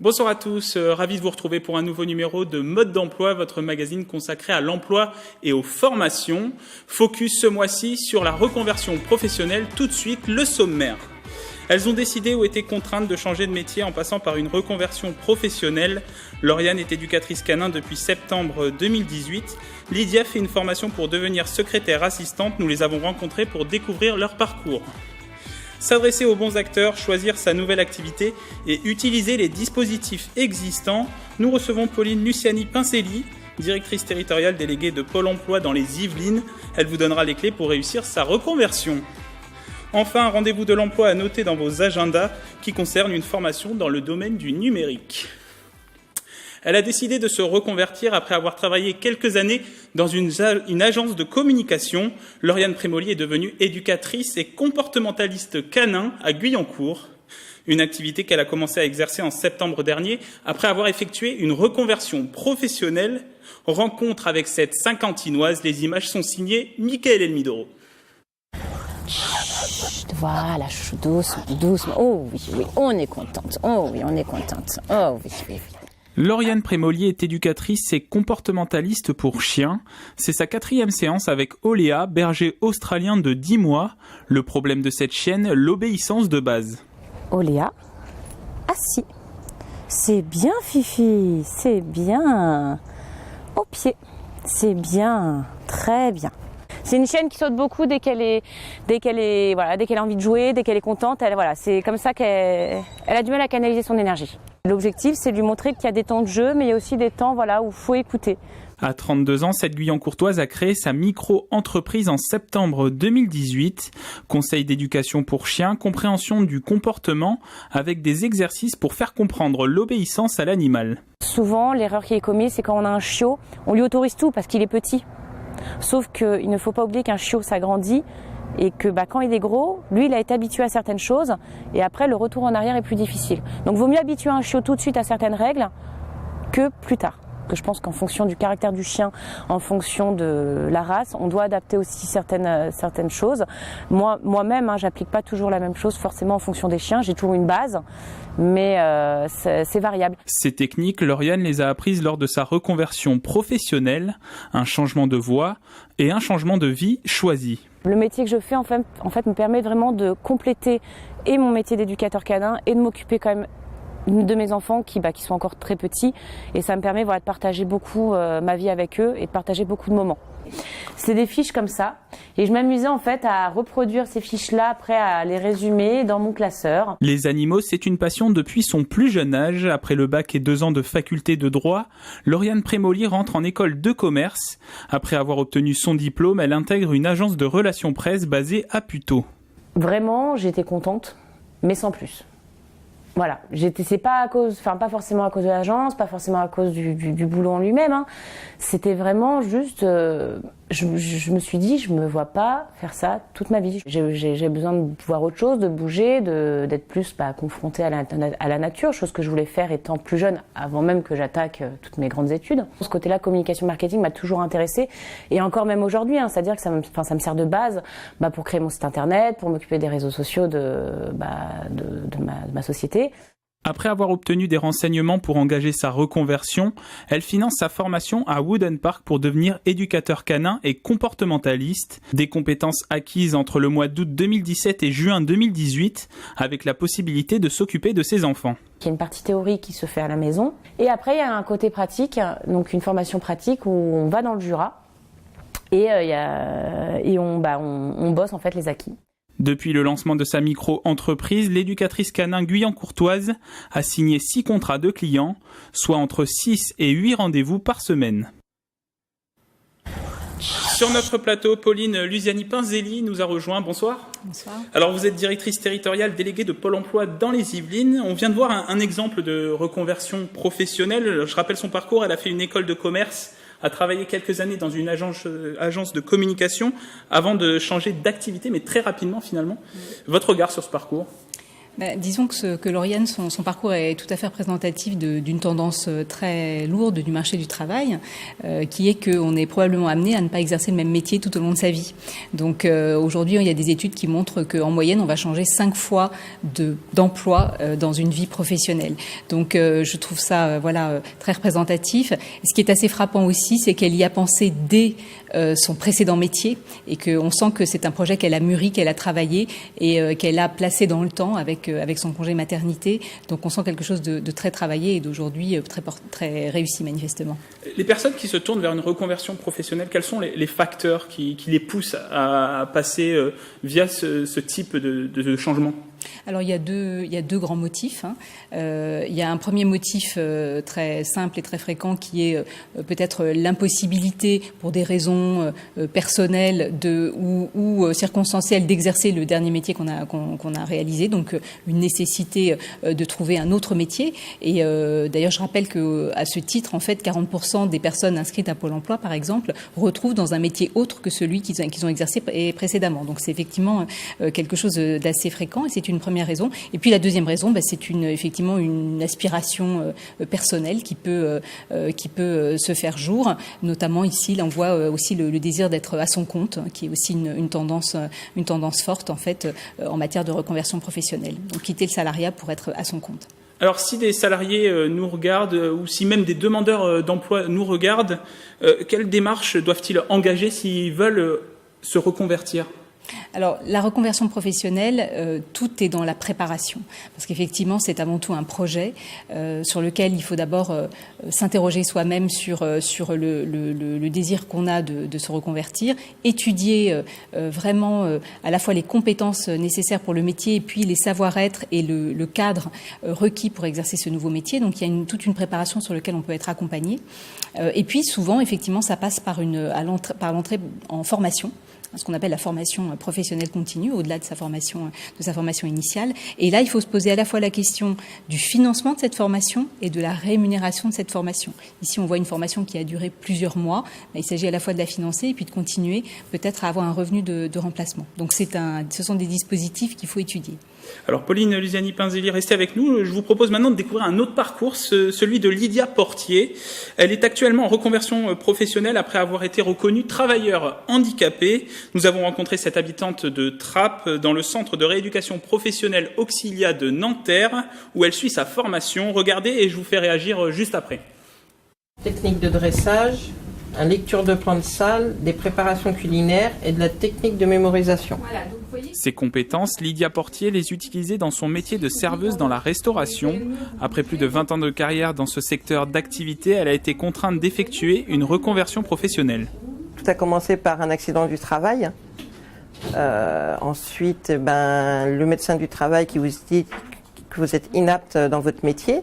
Bonsoir à tous, ravi de vous retrouver pour un nouveau numéro de Mode d'emploi, votre magazine consacré à l'emploi et aux formations. Focus ce mois-ci sur la reconversion professionnelle, tout de suite le sommaire. Elles ont décidé ou été contraintes de changer de métier en passant par une reconversion professionnelle. Lauriane est éducatrice canin depuis septembre 2018. Lydia fait une formation pour devenir secrétaire assistante. Nous les avons rencontrées pour découvrir leur parcours. S'adresser aux bons acteurs, choisir sa nouvelle activité et utiliser les dispositifs existants. Nous recevons Pauline Luciani-Pincelli, directrice territoriale déléguée de Pôle emploi dans les Yvelines. Elle vous donnera les clés pour réussir sa reconversion. Enfin, un rendez-vous de l'emploi à noter dans vos agendas qui concerne une formation dans le domaine du numérique. Elle a décidé de se reconvertir après avoir travaillé quelques années dans une agence de communication. Lauriane Prémolier est devenue éducatrice et comportementaliste canin à Guyancourt, une activité qu'elle a commencé à exercer en septembre dernier après avoir effectué une reconversion professionnelle. Rencontre avec cette Saint-Quentinoise, les images sont signées Michael Elmidoro. Voilà, doucement, doucement. Oh oui, on est contente. Oh oui, on est contente. Oh oui. Lauriane Prémolier est éducatrice et comportementaliste pour chiens. C'est sa 4e séance avec Oléa, berger australien de 10 mois. Le problème de cette chienne, l'obéissance de base. Oléa, assis. C'est bien Fifi, c'est bien. Au pied, c'est bien, très bien. C'est une chienne qui saute beaucoup dès qu'elle a envie de jouer, dès qu'elle est contente. C'est comme ça qu'elle a du mal à canaliser son énergie. L'objectif, c'est de lui montrer qu'il y a des temps de jeu, mais il y a aussi des temps où il faut écouter. À 32 ans, cette Guyancourtoise a créé sa micro-entreprise en septembre 2018. Conseil d'éducation pour chiens, compréhension du comportement, avec des exercices pour faire comprendre l'obéissance à l'animal. Souvent, l'erreur qui est commise, c'est quand on a un chiot, on lui autorise tout parce qu'il est petit. Sauf qu'il ne faut pas oublier qu'un chiot, ça grandit et que quand il est gros, lui, il a été habitué à certaines choses et après, le retour en arrière est plus difficile. Donc, il vaut mieux habituer un chiot tout de suite à certaines règles que plus tard. Que je pense qu'en fonction du caractère du chien, en fonction de la race, on doit adapter aussi certaines choses. Moi-même, j'applique pas toujours la même chose forcément en fonction des chiens. J'ai toujours une base, mais c'est variable. Ces techniques, Lauriane les a apprises lors de sa reconversion professionnelle, un changement de voie et un changement de vie choisi. Le métier que je fais en fait me permet vraiment de compléter et mon métier d'éducateur canin et de m'occuper quand même de mes enfants qui sont encore très petits et ça me permet de partager beaucoup ma vie avec eux et de partager beaucoup de moments. C'est des fiches comme ça et je m'amusais en fait à reproduire ces fiches-là après à les résumer dans mon classeur. Les animaux, c'est une passion depuis son plus jeune âge. Après le bac et 2 ans de faculté de droit, Lauriane Prémolier rentre en école de commerce. Après avoir obtenu son diplôme, elle intègre une agence de relations presse basée à Puteaux. Vraiment, j'étais contente, mais sans plus. Voilà, c'est pas forcément à cause de l'agence, pas forcément à cause du boulot en lui-même. C'était vraiment juste, je me suis dit, je me vois pas faire ça toute ma vie. J'ai besoin de voir autre chose, de bouger, d'être plus confrontée à la nature, chose que je voulais faire étant plus jeune, avant même que j'attaque toutes mes grandes études. Ce côté-là, communication marketing m'a toujours intéressée, et encore même aujourd'hui, c'est-à-dire que ça me sert de base pour créer mon site internet, pour m'occuper des réseaux sociaux de ma société. Après avoir obtenu des renseignements pour engager sa reconversion, elle finance sa formation à Wooden Park pour devenir éducateur canin et comportementaliste. Des compétences acquises entre le mois d'août 2017 et juin 2018, avec la possibilité de s'occuper de ses enfants. Il y a une partie théorique qui se fait à la maison. Et après, il y a un côté pratique, donc une formation pratique où on va dans le Jura et on bosse en fait les acquis. Depuis le lancement de sa micro-entreprise, l'éducatrice canin guyancourtoise a signé 6 contrats de clients, soit entre 6 et 8 rendez-vous par semaine. Sur notre plateau, Pauline Luciani-Pincelli nous a rejoint. Bonsoir. Bonsoir. Alors, vous êtes directrice territoriale déléguée de Pôle emploi dans les Yvelines. On vient de voir un exemple de reconversion professionnelle. Je rappelle son parcours. Elle a fait une école de commerce, a travaillé quelques années dans une agence de communication avant de changer d'activité, mais très rapidement finalement. Votre regard sur ce parcours ? Disons que Lauriane, son parcours est tout à fait représentatif d'une tendance très lourde du marché du travail, qui est qu'on est probablement amené à ne pas exercer le même métier tout au long de sa vie. Donc aujourd'hui, il y a des études qui montrent qu'en moyenne, on va changer 5 fois d'emploi dans une vie professionnelle. Donc je trouve ça très représentatif. Et ce qui est assez frappant aussi, c'est qu'elle y a pensé dès son précédent métier et qu'on sent que c'est un projet qu'elle a mûri, qu'elle a travaillé et qu'elle a placé dans le temps avec son congé maternité. Donc on sent quelque chose de très travaillé et d'aujourd'hui très réussi manifestement. Les personnes qui se tournent vers une reconversion professionnelle, quels sont les facteurs qui les poussent à passer via ce type de changement ? Alors il y a deux grands motifs. Il y a un premier motif très simple et très fréquent qui est peut-être l'impossibilité pour des raisons personnelles ou circonstancielles d'exercer le dernier métier qu'on a réalisé, donc une nécessité de trouver un autre métier. Et d'ailleurs je rappelle que à ce titre en fait 40% des personnes inscrites à Pôle emploi par exemple retrouvent dans un métier autre que celui qu'ils ont exercé précédemment. Donc c'est effectivement quelque chose d'assez fréquent et c'est une première raison. Et puis la deuxième raison, c'est effectivement une aspiration personnelle qui peut se faire jour. Notamment ici, là, on voit aussi le désir d'être à son compte, qui est aussi une tendance forte en fait en matière de reconversion professionnelle. Donc quitter le salariat pour être à son compte. Alors si des salariés nous regardent ou si même des demandeurs d'emploi nous regardent, quelles démarches doivent-ils engager s'ils veulent se reconvertir ? Alors, la reconversion professionnelle, tout est dans la préparation. Parce qu'effectivement, c'est avant tout un projet sur lequel il faut d'abord s'interroger soi-même sur le désir qu'on a de se reconvertir, étudier vraiment à la fois les compétences nécessaires pour le métier et puis les savoir-être et le cadre requis pour exercer ce nouveau métier. Donc, il y a toute une préparation sur laquelle on peut être accompagné. Et puis, souvent, effectivement, ça passe par l'entrée en formation, ce qu'on appelle la formation professionnelle continue, au-delà de sa formation initiale. Et là, il faut se poser à la fois la question du financement de cette formation et de la rémunération de cette formation. Ici, on voit une formation qui a duré plusieurs mois. Il s'agit à la fois de la financer et puis de continuer peut-être à avoir un revenu de remplacement. Donc, ce sont des dispositifs qu'il faut étudier. Alors, Pauline Lusiani-Pinzelli, restez avec nous. Je vous propose maintenant de découvrir un autre parcours, celui de Lydia Portier. Elle est actuellement en reconversion professionnelle après avoir été reconnue travailleur handicapé. Nous avons rencontré cette habitante de Trappes dans le centre de rééducation professionnelle Auxilia de Nanterre, où elle suit sa formation. Regardez et je vous fais réagir juste après. Technique de dressage, une lecture de plan de salle, des préparations culinaires et de la technique de mémorisation. Voilà, donc, vous voyez... Ces compétences, Lydia Portier les utilisait dans son métier de serveuse dans la restauration. Après plus de 20 ans de carrière dans ce secteur d'activité, elle a été contrainte d'effectuer une reconversion professionnelle. Tout a commencé par un accident du travail. Ensuite, le médecin du travail qui vous dit que vous êtes inapte dans votre métier.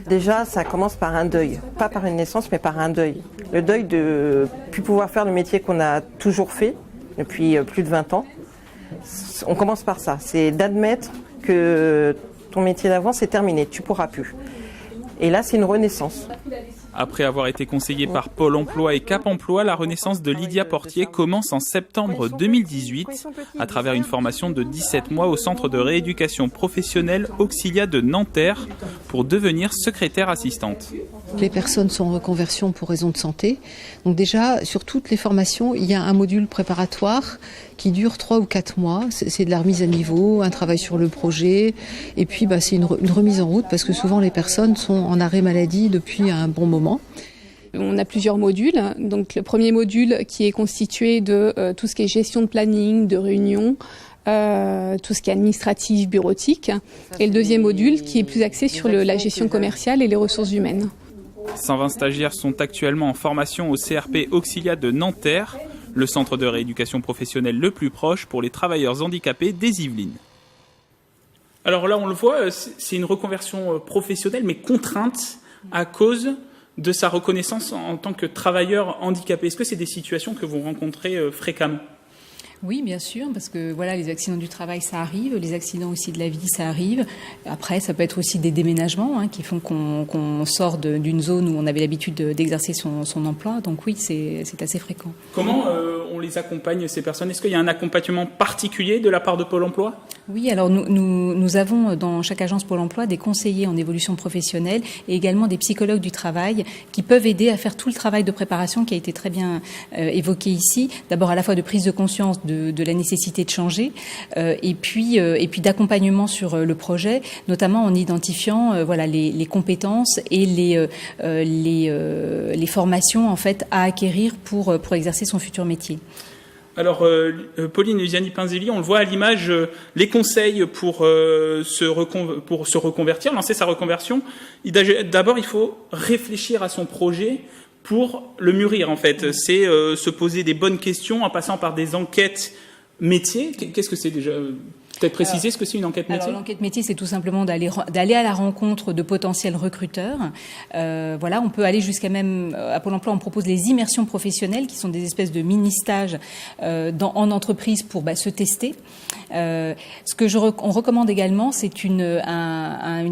Déjà, ça commence par un deuil. Pas par une naissance, mais par un deuil. Le deuil de ne plus pouvoir faire le métier qu'on a toujours fait depuis plus de 20 ans. On commence par ça. C'est d'admettre que ton métier d'avant, c'est terminé. Tu ne pourras plus. Et là, c'est une renaissance. Après avoir été conseillée par Pôle emploi et Cap emploi, la renaissance de Lydia Portier commence en septembre 2018 à travers une formation de 17 mois au centre de rééducation professionnelle Auxilia de Nanterre pour devenir secrétaire assistante. Les personnes sont en reconversion pour raison de santé. Donc déjà, sur toutes les formations, il y a un module préparatoire qui dure 3 ou 4 mois. C'est de la remise à niveau, un travail sur le projet. Et puis, c'est une remise en route parce que souvent les personnes sont en arrêt maladie depuis un bon moment. On a plusieurs modules. Donc le premier module qui est constitué de tout ce qui est gestion de planning, de réunion, tout ce qui est administratif, bureautique. Et le deuxième module qui est plus axé sur la gestion commerciale et les ressources humaines. 120 stagiaires sont actuellement en formation au CRP Auxilia de Nanterre, le centre de rééducation professionnelle le plus proche pour les travailleurs handicapés des Yvelines. Alors là, on le voit, c'est une reconversion professionnelle, mais contrainte à cause de sa reconnaissance en tant que travailleur handicapé. Est-ce que c'est des situations que vous rencontrez fréquemment ? Oui, bien sûr, parce que les accidents du travail, ça arrive, les accidents aussi de la vie, ça arrive. Après, ça peut être aussi des déménagements qui font qu'on sort d'une zone où on avait l'habitude d'exercer son emploi. Donc oui, c'est assez fréquent. Comment on les accompagne, ces personnes ? Est-ce qu'il y a un accompagnement particulier de la part de Pôle emploi ? Oui, alors nous avons dans chaque agence Pôle emploi des conseillers en évolution professionnelle et également des psychologues du travail qui peuvent aider à faire tout le travail de préparation qui a été très bien évoqué ici. D'abord à la fois de prise de conscience de la nécessité de changer et puis d'accompagnement sur le projet, notamment en identifiant les compétences et les formations en fait à acquérir pour exercer son futur métier. Alors, Pauline Luciani-Pinzelli, on le voit à l'image, les conseils pour se reconvertir, lancer sa reconversion. D'abord, il faut réfléchir à son projet pour le mûrir, en fait. C'est se poser des bonnes questions en passant par des enquêtes métiers. Qu'est-ce que c'est déjà ? Peut-être préciser ce que c'est une enquête métier. Alors l'enquête métier, c'est tout simplement d'aller à la rencontre de potentiels recruteurs. On peut aller jusqu'à même à Pôle emploi. On propose les immersions professionnelles, qui sont des espèces de mini-stages en entreprise pour se tester. Ce que on recommande également, c'est une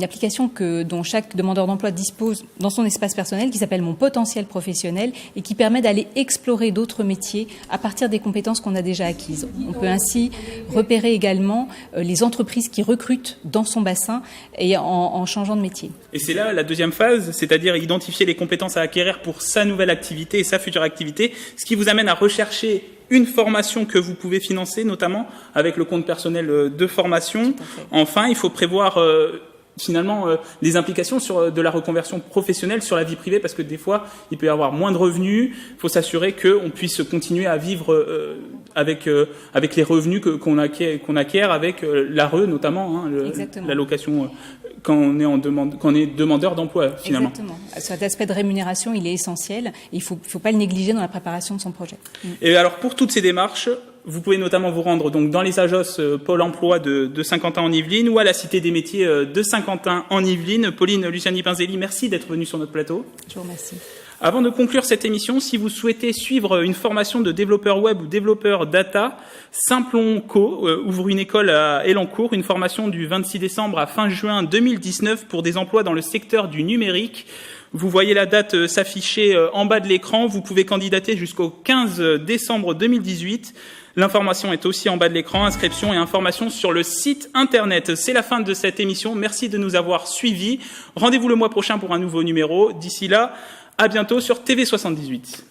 application dont chaque demandeur d'emploi dispose dans son espace personnel, qui s'appelle Mon potentiel professionnel et qui permet d'aller explorer d'autres métiers à partir des compétences qu'on a déjà acquises. On peut ainsi repérer également les entreprises qui recrutent dans son bassin et en changeant de métier. Et c'est là la deuxième phase, c'est-à-dire identifier les compétences à acquérir pour sa nouvelle activité et sa future activité, ce qui vous amène à rechercher une formation que vous pouvez financer, notamment avec le compte personnel de formation. Enfin, il faut prévoir les implications de la reconversion professionnelle sur la vie privée, parce que des fois, il peut y avoir moins de revenus. Il faut s'assurer qu'on puisse continuer à vivre avec les revenus qu'on acquiert avec l'ARE, notamment, l'allocation quand on est demandeur d'emploi, finalement. Exactement. Cet aspect de rémunération, il est essentiel. Et il faut pas le négliger dans la préparation de son projet. Et alors, pour toutes ces démarches, vous pouvez notamment vous rendre donc dans les agences Pôle emploi de Saint-Quentin en Yvelines ou à la Cité des métiers de Saint-Quentin en Yvelines. Pauline Luciani-Pinzelli, merci d'être venue sur notre plateau. Je vous remercie. Avant de conclure cette émission, si vous souhaitez suivre une formation de développeur web ou développeur data, Simplon Co ouvre une école à Elancourt, une formation du 26 décembre à fin juin 2019 pour des emplois dans le secteur du numérique. Vous voyez la date s'afficher en bas de l'écran. Vous pouvez candidater jusqu'au 15 décembre 2018. L'information est aussi en bas de l'écran. Inscription et information sur le site internet. C'est la fin de cette émission. Merci de nous avoir suivis. Rendez-vous le mois prochain pour un nouveau numéro. D'ici là, à bientôt sur TV78.